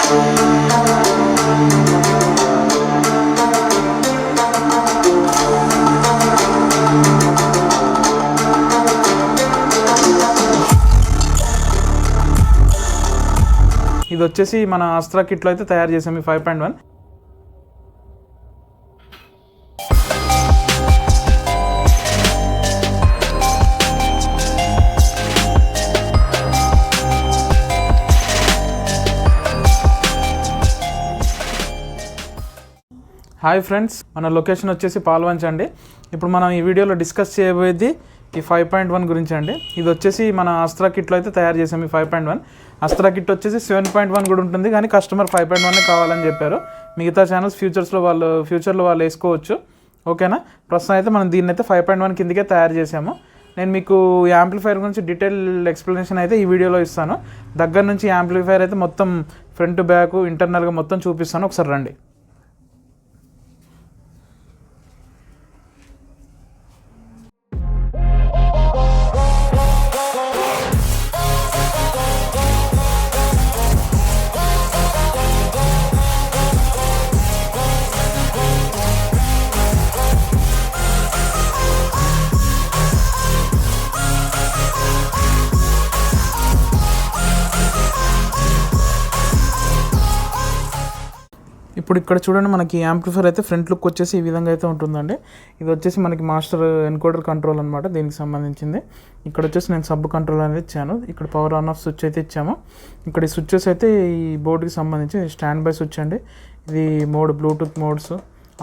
ఇది వచ్చేసి మన అస్త్రా కిట్లో అయితే తయారు చేసాం ఈ 5.1. హాయ్ ఫ్రెండ్స్, మన లొకేషన్ వచ్చేసి పాల్వంచ అండి. ఇప్పుడు మనం ఈ వీడియోలో డిస్కస్ చేయబోయేది ఈ 5.1 గురించి అండి. ఇది వచ్చేసి మన అస్త్రా కిట్లో అయితే తయారు చేసాం ఈ 5.1. అస్త్రా కిట్ వచ్చేసి 7.1 కూడా ఉంటుంది, కానీ కస్టమర్ 5.1 కావాలని చెప్పారు. మిగతా ఛానల్స్ ఫ్యూచర్లో వాళ్ళు వేసుకోవచ్చు. ఓకేనా, ప్రస్తుతం అయితే మనం దీన్ని అయితే 5.1 కిందకే తయారు చేసాము. నేను మీకు యాంప్లిఫైర్ గురించి డీటెయిల్ ఎక్స్ప్లెనేషన్ అయితే ఈ వీడియోలో ఇస్తాను. దగ్గర నుంచి యాంప్లిఫైర్ అయితే మొత్తం ఫ్రంట్ బ్యాక్ ఇంటర్నల్గా మొత్తం చూపిస్తాను. ఒకసారి రండి. ఇప్పుడు ఇక్కడ చూడండి, మనకి యాంప్లిఫైర్ అయితే ఫ్రంట్ లుక్ వచ్చేసి ఈ విధంగా అయితే ఉంటుందండి. ఇది వచ్చేసి మనకి మాస్టర్ ఎన్కోడర్ కంట్రోల్ అనమాట, దీనికి సంబంధించింది. ఇక్కడ వచ్చేసి నేను సబ్ కంట్రోల్ అనేది ఇచ్చాను. ఇక్కడ పవర్ ఆన్ ఆఫ్ స్విచ్ అయితే ఇచ్చాము. ఇక్కడ ఈ స్విచ్చెస్ అయితే ఈ బోర్డుకి సంబంధించి స్టాండ్ బై స్విచ్ అండి. ఇది బ్లూటూత్ మోడ్స్,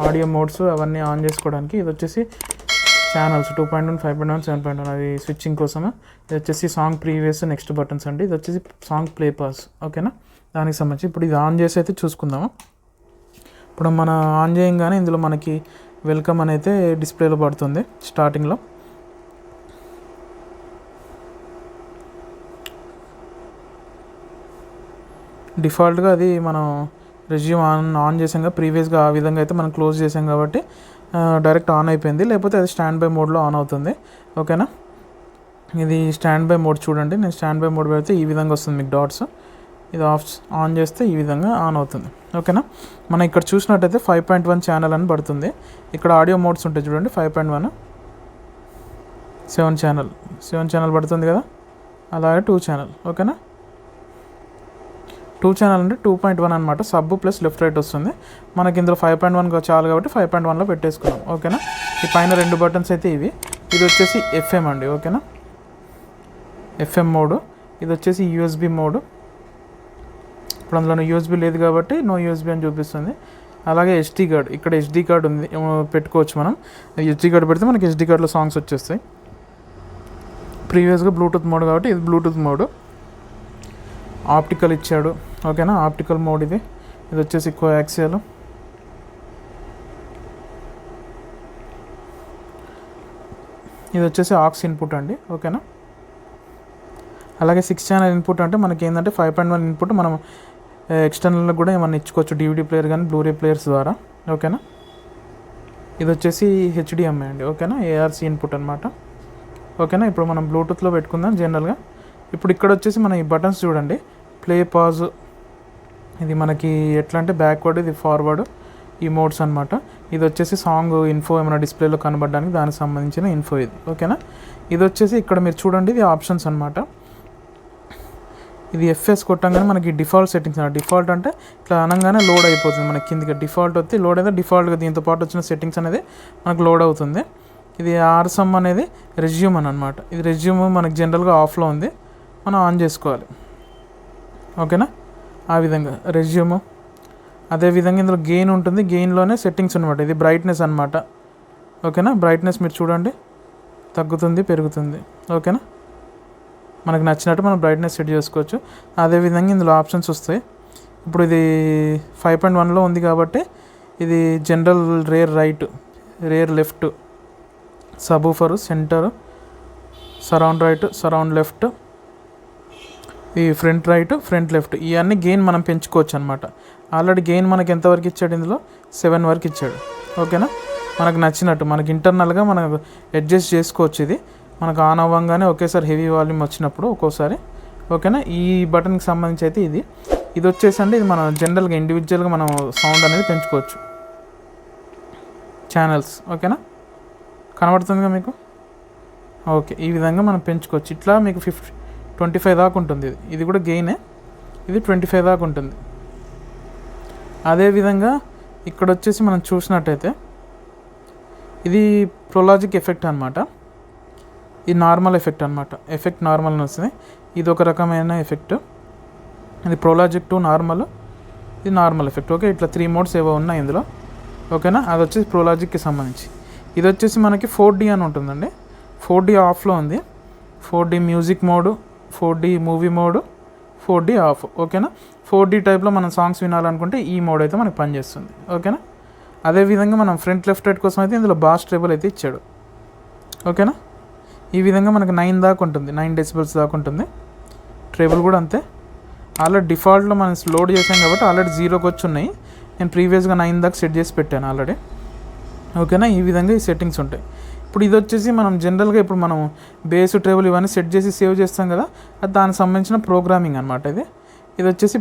ఆడియో మోడ్స్ అవన్నీ ఆన్ చేసుకోవడానికి. ఇది వచ్చేసి ఛానల్స్ 2.1, 5.1, 7.1 అది స్విచ్చింగ్ కోసము. ఇది వచ్చేసి సాంగ్ ప్రీవియస్ నెక్స్ట్ బటన్స్ అండి. ఇది వచ్చేసి సాంగ్ ప్లే పాస్. ఓకేనా, దానికి సంబంధించి ఇప్పుడు ఇది ఆన్ చేసి అయితే చూసుకుందాము. ఇప్పుడు మన ఆన్ చేయగానే ఇందులో మనకి వెల్కమ్ అని అయితే డిస్ప్లేలో పడుతుంది స్టార్టింగ్లో. డిఫాల్ట్గా అది మనం రెజ్యూమ్ ఆన్ చేసాం కదా, ప్రీవియస్గా ఆ విధంగా అయితే మనం క్లోజ్ చేసాం కాబట్టి డైరెక్ట్ ఆన్ అయిపోయింది. లేకపోతే అది స్టాండ్ బై మోడ్లో ఆన్ అవుతుంది. ఓకేనా, ఇది స్టాండ్ బై మోడ్ చూడండి. నేను స్టాండ్ బై మోడ్ పెడితే ఈ విధంగా వస్తుంది మీకు డాట్స్. ఇది ఆన్ చేస్తే ఈ విధంగా ఆన్ అవుతుంది. ఓకేనా, మనం ఇక్కడ చూసినట్టయితే 5.1 ఛానల్ అని పడుతుంది. ఇక్కడ ఆడియో మోడ్స్ ఉంటాయి చూడండి. 5.1 7 ఛానల్ పడుతుంది కదా, అలాగే 2 ఛానల్. ఓకేనా, 2 ఛానల్ అంటే 2.1 అనమాట. సబ్ ప్లస్ లెఫ్ట్ రైట్ వస్తుంది. మనకి ఇందులో 5.1 చాలు కాబట్టి 5.1లో పెట్టేసుకున్నాం. ఓకేనా, ఈ పైన 2 బటన్స్ అయితే ఇవి. ఇది వచ్చేసి FM అండి. ఓకేనా, FM మోడు. ఇది వచ్చేసి USB మోడు. ఇప్పుడు అందులో USB లేదు కాబట్టి నో USB అని చూపిస్తుంది. అలాగే SD కార్డ్, ఇక్కడ SD కార్డ్ ఉంది, పెట్టుకోవచ్చు మనం. SD కార్డ్ పెడితే మనకి SD కార్డ్లో సాంగ్స్ వచ్చేస్తాయి. ప్రీవియస్గా బ్లూటూత్ మోడ్ కాబట్టి ఇది బ్లూటూత్ మోడ్. ఆప్టికల్ ఇచ్చాడు. ఓకేనా, ఆప్టికల్ మోడ్ ఇది. ఇది వచ్చేసి కోయాక్సియల్. ఇది వచ్చేసి ఆక్స్ ఇన్పుట్ అండి. ఓకేనా, అలాగే 6 ఛానల్ ఇన్పుట్ అంటే మనకి ఏంటంటే 5.1 ఇన్పుట్ మనం ఎక్స్టర్నల్గా కూడా ఏమన్నా ఇచ్చుకోవచ్చు, DVD ప్లేయర్ కానీ బ్లూరే ప్లేయర్స్ ద్వారా. ఓకేనా, ఇది వచ్చేసి HDMI అండి. ఓకేనా, ARC ఇన్పుట్ అనమాట. ఓకేనా, ఇప్పుడు మనం బ్లూటూత్లో పెట్టుకుందాం జనరల్గా. ఇప్పుడు ఇక్కడ వచ్చేసి మన ఈ బటన్స్ చూడండి, ప్లే పాజ్. ఇది మనకి ఎట్లా అంటే బ్యాక్వర్డ్, ఇది ఫార్వర్డ్, ఈ మోడ్స్ అనమాట. ఇది వచ్చేసి సాంగ్ ఇన్ఫో ఏమైనా డిస్ప్లేలో కనబడడానికి దానికి సంబంధించిన ఇన్ఫో ఇది. ఓకేనా, ఇది వచ్చేసి ఇక్కడ మీరు చూడండి, ఇది ఆప్షన్స్ అనమాట. ఇది FS కొట్టంగానే మనకి డిఫాల్ట్ సెట్టింగ్స్ అన్నమాట. డిఫాల్ట్ అంటే ఇట్లా అనగానే లోడ్ అయిపోతుంది మనకి కిందికి. డిఫాల్ట్ వచ్చి లోడ్ అయితే డిఫాల్ట్గా దీంతో పాటు వచ్చిన సెట్టింగ్స్ అనేది మనకు లోడ్ అవుతుంది. ఇది RSM అనేది రెజ్యూమ్ అని అనమాట. ఇది రెజ్యూమ్ మనకి జనరల్గా ఆఫ్లో ఉంది, మనం ఆన్ చేసుకోవాలి. ఓకేనా, ఆ విధంగా రెజ్యూమ్. అదేవిధంగా ఇందులో గెయిన్ ఉంటుంది, గెయిన్లోనే సెట్టింగ్స్ అనమాట. ఇది బ్రైట్నెస్ అనమాట. ఓకేనా, బ్రైట్నెస్ మీరు చూడండి, తగ్గుతుంది పెరుగుతుంది. ఓకేనా, మనకు నచ్చినట్టు మనం బ్రైట్నెస్ సెట్ చేసుకోవచ్చు. అదేవిధంగా ఇందులో ఆప్షన్స్ వస్తాయి. ఇప్పుడు ఇది 5.1లో ఉంది కాబట్టి ఇది general, rare right, rare left, subwoofer, centre, surround right, surround left, ఈ ఫ్రంట్ రైట్, ఫ్రంట్ లెఫ్ట్, ఇవన్నీ గెయిన్ మనం పెంచుకోవచ్చు అనమాట. ఆల్రెడీ గెయిన్ మనకి ఎంతవరకు ఇచ్చాడు, ఇందులో 7 వరకు ఇచ్చాడు. ఓకేనా, మనకు నచ్చినట్టు మనకి ఇంటర్నల్గా మనం అడ్జస్ట్ చేసుకోవచ్చు. ఇది మనకు ఆన్ అవ్వగానే ఒకేసారి హెవీ వాల్యూమ్ వచ్చినప్పుడు ఒక్కోసారి. ఓకేనా, ఈ బటన్కి సంబంధించి అయితే ఇది. ఇది వచ్చేసండి ఇది మనం జనరల్గా ఇండివిజువల్గా మనం సౌండ్ అనేది పెంచుకోవచ్చు ఛానల్స్. ఓకేనా, కనబడుతుందిగా మీకు. ఓకే, ఈ విధంగా మనం పెంచుకోవచ్చు. ఇట్లా మీకు 25 దాకా ఉంటుంది. ఇది కూడా గెయినే, ఇది 25 దాకా ఉంటుంది. అదేవిధంగా ఇక్కడ వచ్చేసి మనం చూసినట్టయితే ఇది ప్రొలాజిక్ ఎఫెక్ట్ అనమాట. ఇది నార్మల్ ఎఫెక్ట్ అనమాట. ఎఫెక్ట్ నార్మల్ అని వస్తుంది. ఇది ఒక రకమైన ఎఫెక్ట్. ఇది ప్రొలాజిక్ టు నార్మల్, ఇది నార్మల్ ఎఫెక్ట్. ఓకే, ఇట్లా 3 మోడ్స్ ఏవో ఉన్నాయి ఇందులో. ఓకేనా, అది వచ్చేసి ప్రొలాజిక్కి సంబంధించి. ఇది వచ్చేసి మనకి 4D అని ఉంటుందండి. 4D ఆఫ్లో ఉంది. 4D music mode, 4D movie mode, 4D of. ఓకేనా, 4D టైప్లో మనం సాంగ్స్ వినాలనుకుంటే ఈ మోడ్ అయితే మనకి పనిచేస్తుంది. ఓకేనా, అదేవిధంగా మనం ఫ్రంట్ లెఫ్ట్ రైట్ కోసం అయితే ఇందులో బాస్ ట్రేబుల్ అయితే ఇచ్చాడు. ఓకేనా, ఈ విధంగా మనకి 9 దాకా ఉంటుంది, 9 డెసిబల్స్ దాకా ఉంటుంది. ట్రేబుల్ కూడా అంతే. ఆల్రెడీ డిఫాల్ట్లో మనం లోడ్ చేసాం కాబట్టి ఆల్రెడీ 0కి వచ్చి ఉన్నాయి. నేను ప్రీవియస్గా 9 దాకా సెట్ చేసి పెట్టాను ఆల్రెడీ. ఓకేనా, ఈ విధంగా ఈ సెట్టింగ్స్ ఉంటాయి. ఇప్పుడు ఇది వచ్చేసి మనం జనరల్గా ఇప్పుడు మనం బేస్ ట్రేబుల్ ఇవన్నీ సెట్ చేసి సేవ్ చేస్తాం కదా, అది దానికి సంబంధించిన ప్రోగ్రామింగ్ అనమాట. ఇది వచ్చేసి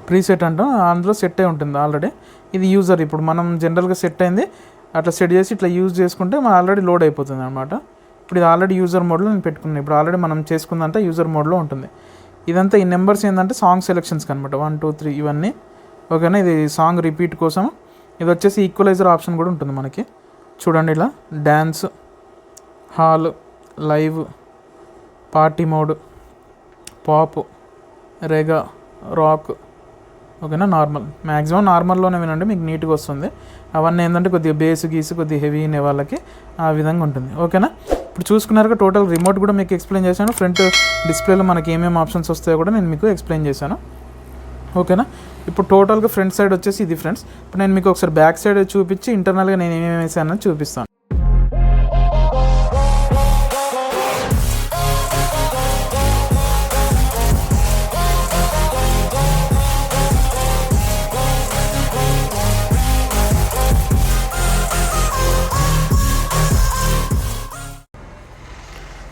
ప్రీసెట్ అంటాం, అందులో సెట్ అయి ఉంటుంది ఆల్రెడీ. ఇది యూజర్, ఇప్పుడు మనం జనరల్గా సెట్ అయింది అట్లా సెట్ చేసి ఇట్లా యూజ్ చేసుకుంటే మనం ఆల్రెడీ లోడ్ అయిపోతుంది అనమాట. ఇప్పుడు ఇది ఆల్రెడీ యూజర్ మోడ్లో నేను పెట్టుకున్నాను. ఇప్పుడు ఆల్రెడీ మనం చేసుకుందంతా యూజర్ మోడ్లో ఉంటుంది. ఇదంతా ఈ నెంబర్స్ ఏంటంటే సాంగ్ సెలెక్షన్స్కి అనమాట, 1 2 3 ఇవన్నీ. ఓకేనా, ఇది సాంగ్ రిపీట్ కోసం. ఇది వచ్చేసి ఈక్వలైజర్ ఆప్షన్ కూడా ఉంటుంది మనకి. చూడండి, ఇలా dance, hall, live, party mode, pop, reggae, rock. ఓకేనా, నార్మల్, మ్యాక్సిమం నార్మల్లోనే వినండి, మీకు నీట్గా వస్తుంది. అవన్నీ ఏంటంటే కొద్దిగా బేస్ గీసి కొద్దిగా హెవీ అనే వాళ్ళకి ఆ విధంగా ఉంటుంది. ఓకేనా, ఇప్పుడు చూసుకున్నారుగా టోటల్ రిమోట్ కూడా మీకు ఎక్స్ప్లెయిన్ చేశాను. ఫ్రంట్ డిస్ప్లేలో మనకి ఏమేమి ఆప్షన్స్ వస్తాయో కూడా నేను మీకు ఎక్స్ప్లెయిన్ చేశాను. ఓకేనా, ఇప్పుడు టోటల్గా ఫ్రంట్ సైడ్ వచ్చేసి ఇది ఫ్రెండ్స్. ఇప్పుడు నేను మీకు ఒకసారి బ్యాక్ సైడ్ చూపించి ఇంటర్నల్గా నేను ఏమేమి వేసానని చూపిస్తాను.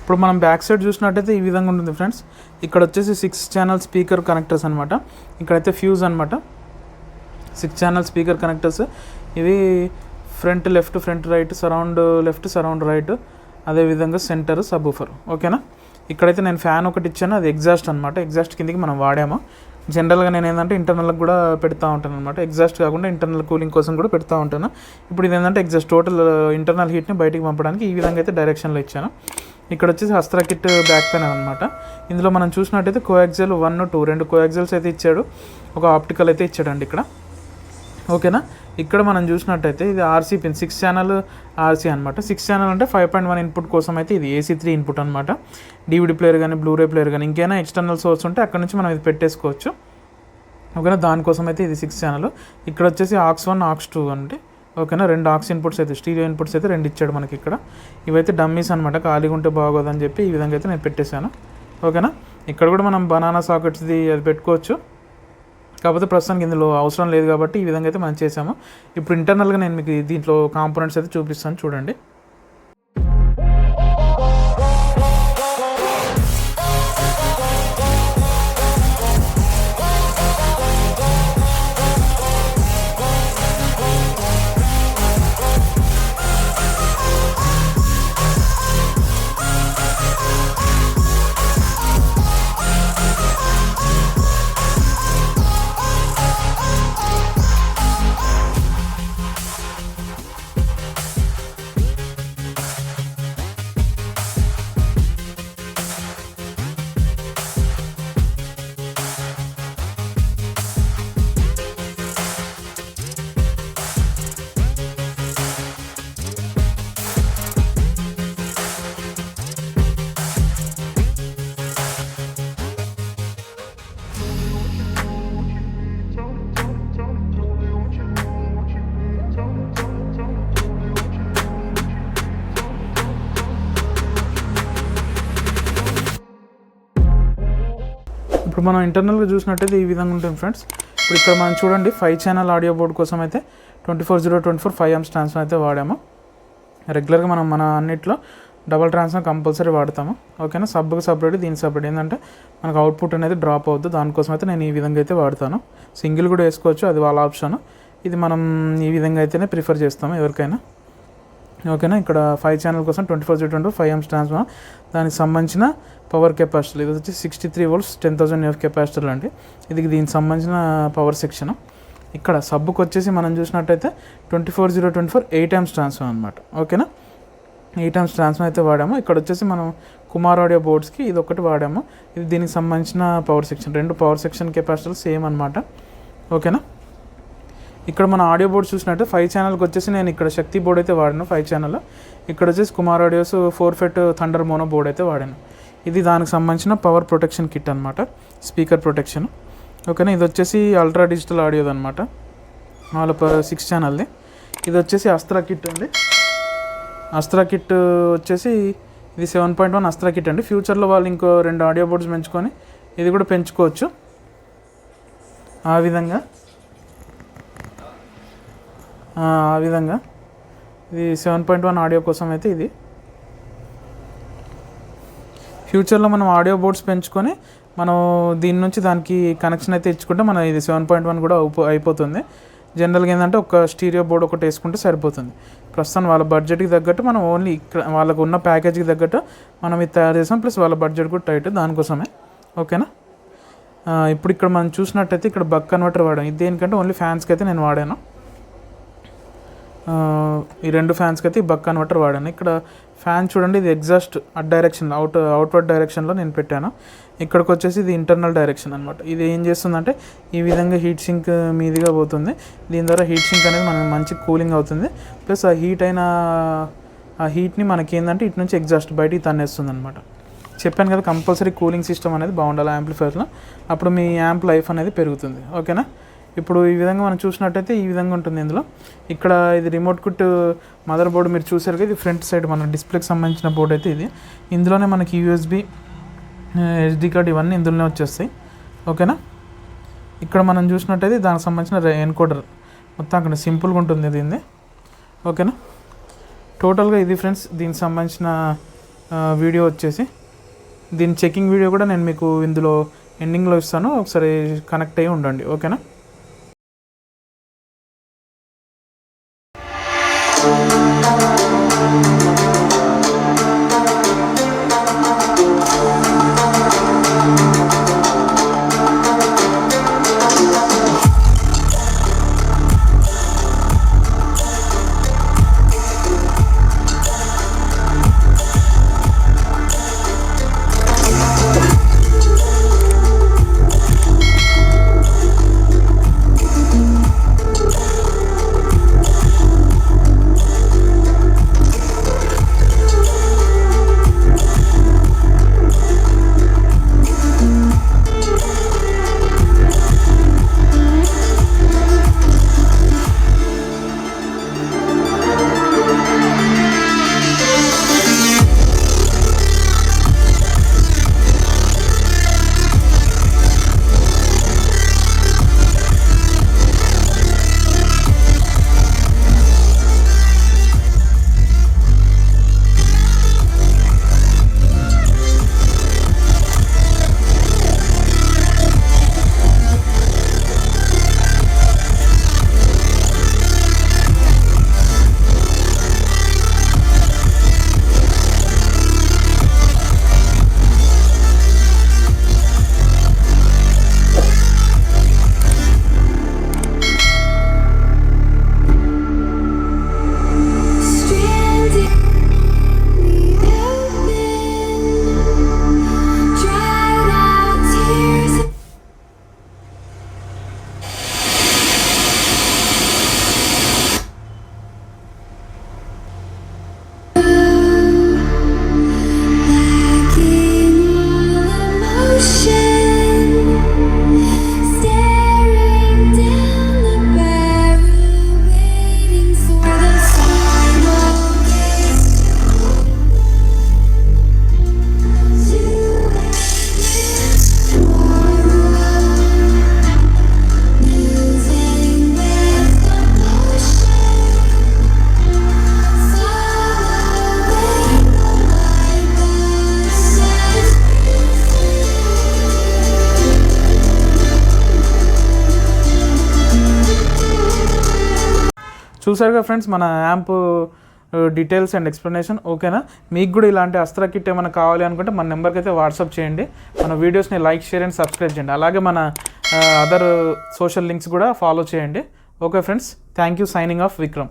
ఇప్పుడు మనం బ్యాక్ సైడ్ చూసినట్టయితే ఈ విధంగా ఉంటుంది ఫ్రెండ్స్. ఇక్కడ వచ్చేసి 6 ఛానల్ స్పీకర్ కనెక్టర్స్ అనమాట. ఇక్కడైతే ఫ్యూజ్ అనమాట, 6 ఛానల్ స్పీకర్ కనెక్టర్స్. ఇవి front left, front right, surround left, surround right, అదేవిధంగా సెంటర్, సబ్వూఫర్. ఓకేనా, ఇక్కడైతే నేను ఫ్యాన్ ఒకటి ఇచ్చాను, అది ఎగ్జాస్ట్ అనమాట. ఎగ్జాస్ట్ కిందకి మనం వాడాము. జనరల్గా నేను ఏంటంటే ఇంటర్నల్కి కూడా పెడతా ఉంటాను అనమాట. ఎగ్జాస్ట్ కాకుండా ఇంటర్నల్ కూలింగ్ కోసం కూడా పెడతా ఉంటాను. ఇప్పుడు ఇది ఏంటంటే ఎగ్జాస్ట్ టోటల్ ఇంటర్నల్ హీట్ని బయటికి పంపడానికి ఈ విధంగా అయితే డైరెక్షన్లో ఇచ్చాను. ఇక్కడ వచ్చేసి హస్త్రా కిట్ బ్యాక్ పెన్ అనమాట. ఇందులో మనం చూసినట్టయితే కోయాక్సిల్ 1 2 2 కోయాక్సిల్స్ అయితే ఇచ్చాడు, ఒక ఆప్టికల్ అయితే ఇచ్చాడండి ఇక్కడ. ఓకేనా, ఇక్కడ మనం చూసినట్టయితే ఇది ఆర్సీ పిన్, 6 ఛానల్ ఆర్సీ అనమాట. 6 ఛానల్ అంటే 5.1 ఇన్పుట్ కోసం అయితే ఇది AC3 ఇన్పుట్ అనమాట. DVD ప్లేయర్ కానీ, బ్లూరే ప్లేయర్ కానీ, ఇంకైనా ఎక్స్టర్నల్ సోర్స్ ఉంటే అక్కడ నుంచి మనం ఇది పెట్టేసుకోవచ్చు. ఓకేనా, దానికోసం అయితే ఇది 6 ఛానల్. ఇక్కడ వచ్చేసి AUX1 AUX2 అంటే. ఓకేనా, 2 AUX ఇన్పుట్స్ అయితే, స్టీరియో ఇన్పుట్స్ అయితే 2 ఇచ్చాడు మనకి ఇక్కడ. ఇవైతే డమ్మీస్ అనమాట, ఖాళీగా ఉంటే బాగోదని చెప్పి ఈ విధంగా అయితే నేను పెట్టేశాను. ఓకేనా, ఇక్కడ కూడా మనం బనానా సాకెట్స్ది అది పెట్టుకోవచ్చు, కాకపోతే ప్రస్తుతానికి ఇందులో అవసరం లేదు కాబట్టి ఈ విధంగా అయితే మనం చేసాము. ఇప్పుడు ఇంటర్నల్గా నేను మీకు దీంట్లో కాంపోనెంట్స్ అయితే చూపిస్తాను, చూడండి. ఇప్పుడు మనం ఇంటర్నల్గా చూసినట్టయితే ఈ విధంగా ఉంటుంది ఫ్రెండ్స్. ఇప్పుడు ఇక్కడ మనం చూడండి 5 ఛానల్ ఆడియో బోర్డ్ కోసం అయితే 24024 5 amps ట్రాన్స్ఫర్ అయితే వాడాము. రెగ్యులర్గా మనం మన అన్నిట్లో డబల్ ట్రాన్స్ఫార్మర్ కంపల్సరీ వాడతాము. ఓకేనా, సబ్కి సపరేట్, దీనికి సపరేట్. ఏంటంటే మనకు అవుట్పుట్ అనేది డ్రాప్ అవుద్దు, దానికోసం అయితే నేను ఈ విధంగా అయితే వాడతాను. సింగిల్ కూడా వేసుకోవచ్చు, అది వాళ్ళ ఆప్షన్. ఇది మనం ఈ విధంగా అయితేనే ప్రిఫర్ చేస్తాము ఎవరికైనా. ఓకేనా, ఇక్కడ 5 ఛానల్ కోసం 24/7 5 amps ట్రాన్స్ఫార్మర్, దానికి సంబంధించిన పవర్ కెపాసిటర్. ఇది వచ్చి 63 volts 10,000 mAh కెపాసిటర్ అండి. ఇది దీనికి సంబంధించిన పవర్ సెక్షన్. ఇక్కడ సబ్బుకి వచ్చేసి మనం చూసినట్టయితే 24/0 8 amps ట్రాన్స్ఫార్మర్ అనమాట. ఓకేనా, 8 amps ట్రాన్స్ఫార్మర్ అయితే వాడాము. ఇక్కడ వచ్చేసి మనం కుమార్ ఆడియో బోర్డ్స్కి ఇది ఒకటి వాడాము. ఇది దీనికి సంబంధించిన పవర్ సెక్షన్. 2 పవర్ సెక్షన్ కెపాసిటర్లు సేమ్ అనమాట. ఓకేనా, ఇక్కడ మన ఆడియో బోర్డ్ చూసినట్టు 5 ఛానల్కి వచ్చేసి నేను ఇక్కడ శక్తి బోర్డ్ అయితే వాడాను 5 ఛానల్. ఇక్కడ వచ్చేసి Kumar audios 4FET thunder mono board అయితే వాడాను. ఇది దానికి సంబంధించిన పవర్ ప్రొటెక్షన్ కిట్ అనమాట, స్పీకర్ ప్రొటెక్షన్. ఓకేనా, ఇది వచ్చేసి అల్ట్రా డిజిటల్ ఆడియోది అనమాట, వాళ్ళ 6 ఛానల్ది. ఇది వచ్చేసి అస్త్రా కిట్ అండి. అస్త్రా కిట్ వచ్చేసి ఇది 7.1 అస్త్రా కిట్ అండి. ఫ్యూచర్లో వాళ్ళు ఇంకో 2 ఆడియో బోర్డ్స్ పెంచుకొని ఇది కూడా పెంచుకోవచ్చు. ఆ విధంగా ఇది 7.1 ఆడియో కోసం అయితే ఇది. ఫ్యూచర్లో మనం ఆడియో బోర్డ్స్ పెంచుకొని మనం దీని నుంచి దానికి కనెక్షన్ అయితే ఇచ్చుకుంటే మన ఇది 7.1 కూడా అయిపోతుంది. జనరల్గా ఏంటంటే ఒక స్టీరియో బోర్డ్ ఒకటి వేసుకుంటే సరిపోతుంది. ప్రస్తుతం వాళ్ళ బడ్జెట్కి తగ్గట్టు మనం ఓన్లీ ఇక్కడ వాళ్ళకు ఉన్న ప్యాకేజ్కి తగ్గట్టు మనం ఇది తయారు చేసాం, ప్లస్ వాళ్ళ బడ్జెట్ కూడా టైట్, దానికోసమే. ఓకేనా, ఇప్పుడు ఇక్కడ మనం చూసినట్టయితే ఇక్కడ బక్ కన్వర్టర్ వాడాను. ఇది దేనికంటే ఓన్లీ ఫ్యాన్స్కి అయితే నేను వాడాను. ఈ 2 ఫ్యాన్స్కి అయితే ఈ బక్ కన్వర్టర్ వాడాను. ఇక్కడ ఫ్యాన్ చూడండి, ఇది ఎగ్జాస్ట్ డైరెక్షన్లో అవుట్వర్డ్ డైరెక్షన్లో నేను పెట్టాను. ఇక్కడికి వచ్చేసి ఇది ఇంటర్నల్ డైరెక్షన్ అనమాట. ఇది ఏం చేస్తుందంటే ఈ విధంగా హీట్ సింక్ మీదుగా పోతుంది. దీని ద్వారా హీట్ సింక్ అనేది మనకు మంచి కూలింగ్ అవుతుంది. ప్లస్ ఆ హీట్ని మనకి ఏంటంటే ఇటు నుంచి ఎగ్జాస్ట్ బయటికి తన్నేస్తుంది అనమాట. చెప్పాను కదా, కంపల్సరీ కూలింగ్ సిస్టమ్ అనేది బాగుండాలి యాంప్లిఫైర్లో, అప్పుడు మీ యాంప్ లైఫ్ అనేది పెరుగుతుంది. ఓకేనా, ఇప్పుడు ఈ విధంగా మనం చూసినట్టయితే ఈ విధంగా ఉంటుంది. ఇందులో ఇక్కడ ఇది రిమోట్ కిట్ మదర్ బోర్డు మీరు చూసారు కదా, ఇది ఫ్రంట్ సైడ్ మన డిస్ప్లేకి సంబంధించిన బోర్డు అయితే ఇది. ఇందులోనే మనకి USB, SD కార్డ్ ఇవన్నీ ఇందులోనే వచ్చేస్తాయి. ఓకేనా, ఇక్కడ మనం చూసినట్టయితే దానికి సంబంధించిన ఎన్కోడర్ మొత్తం అక్కడ సింపుల్గా ఉంటుంది దీన్ని. ఓకేనా, టోటల్గా ఇది ఫ్రెండ్స్ దీనికి సంబంధించిన వీడియో వచ్చేసి. దీని చెకింగ్ వీడియో కూడా నేను మీకు ఇందులో ఎండింగ్లో ఇస్తాను, ఒకసారి కనెక్ట్ అయ్యి ఉండండి. ఓకేనా. చూసారుగా ఫ్రెండ్స్ మన యాంప్ డీటెయిల్స్ అండ్ ఎక్స్ప్లెనేషన్. ఓకేనా? మీకు కూడా ఇలాంటి అస్త్ర కిట్ ఏమైనా కావాలి అనుకుంటే మన నెంబర్కి అయితే వాట్సాప్ చేయండి. మన వీడియోస్ని లైక్, షేర్ అండ్ సబ్స్క్రైబ్ చేయండి. అలాగే మన అదర్ సోషల్ లింక్స్ కూడా ఫాలో చేయండి. Okay friends, thank you. Signing off Vikram.